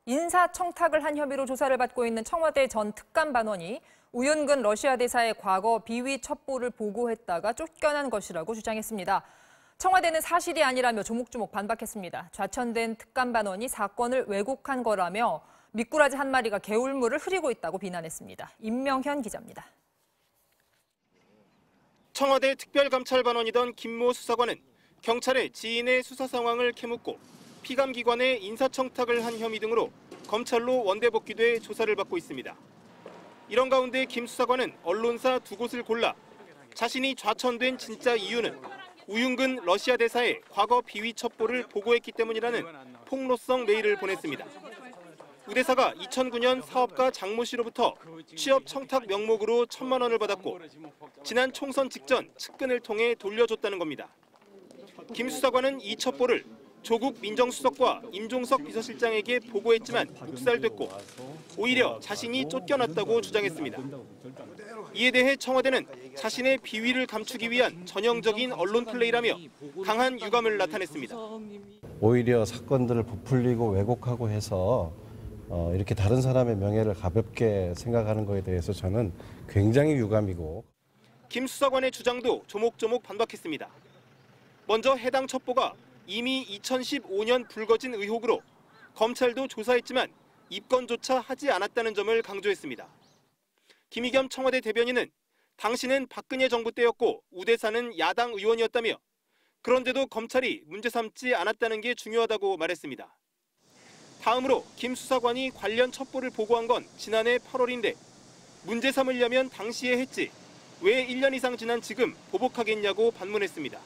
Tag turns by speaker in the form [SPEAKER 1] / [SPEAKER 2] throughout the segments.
[SPEAKER 1] 인사청탁을 한 혐의로 조사를 받고 있는 청와대 전 특감반원이 우윤근 러시아 대사의 과거 비위 첩보를 보고했다가 쫓겨난 것이라고 주장했습니다. 청와대는 사실이 아니라며 조목조목 반박했습니다. 좌천된 특감반원이 사건을 왜곡한 거라며 미꾸라지 한 마리가 개울물을 흐리고 있다고 비난했습니다. 임명현 기자입니다.
[SPEAKER 2] 청와대 특별감찰반원이던 김모 수사관은 경찰의 지인의 수사 상황을 캐묻고 피감기관에 인사청탁을 한 혐의 등으로 검찰로 원대복귀돼 조사를 받고 있습니다. 이런 가운데 김 수사관은 언론사 두 곳을 골라 자신이 좌천된 진짜 이유는 우윤근 러시아 대사의 과거 비위 첩보를 보고했기 때문이라는 폭로성 메일을 보냈습니다. 우 대사가 2009년 사업가 장모 씨로부터 취업 청탁 명목으로 1,000만 원을 받았고 지난 총선 직전 측근을 통해 돌려줬다는 겁니다. 김 수사관은 이 첩보를 조국 민정수석과 임종석 비서실장에게 보고했지만 묵살됐고 오히려 자신이 쫓겨났다고 주장했습니다. 이에 대해 청와대는 자신의 비위를 감추기 위한 전형적인 언론 플레이라며 강한 유감을 나타냈습니다.
[SPEAKER 3] 오히려 사건들을 부풀리고 왜곡하고 해서 이렇게 다른 사람의 명예를 가볍게 생각하는 것에 대해서 저는 굉장히 유감이고.
[SPEAKER 2] 김 수사관의 주장도 조목조목 반박했습니다. 먼저 해당 첩보가 이미 2015년 불거진 의혹으로 검찰도 조사했지만 입건조차 하지 않았다는 점을 강조했습니다. 김의겸 청와대 대변인은 당시는 박근혜 정부 때였고 우 대사는 야당 의원이었다며 그런데도 검찰이 문제 삼지 않았다는 게 중요하다고 말했습니다. 다음으로 김 수사관이 관련 첩보를 보고한 건 지난해 8월인데 문제 삼으려면 당시에 했지 왜 1년 이상 지난 지금 보복하겠냐고 반문했습니다.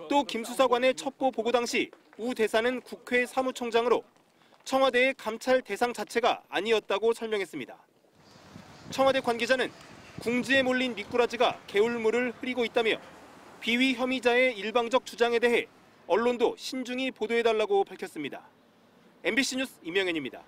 [SPEAKER 2] 또 김 수사관의 첩보 보고 당시 우 대사는 국회 사무총장으로 청와대의 감찰 대상 자체가 아니었다고 설명했습니다. 청와대 관계자는 궁지에 몰린 미꾸라지가 개울물을 흐리고 있다며 비위 혐의자의 일방적 주장에 대해 언론도 신중히 보도해달라고 밝혔습니다. MBC 뉴스 임영현입니다.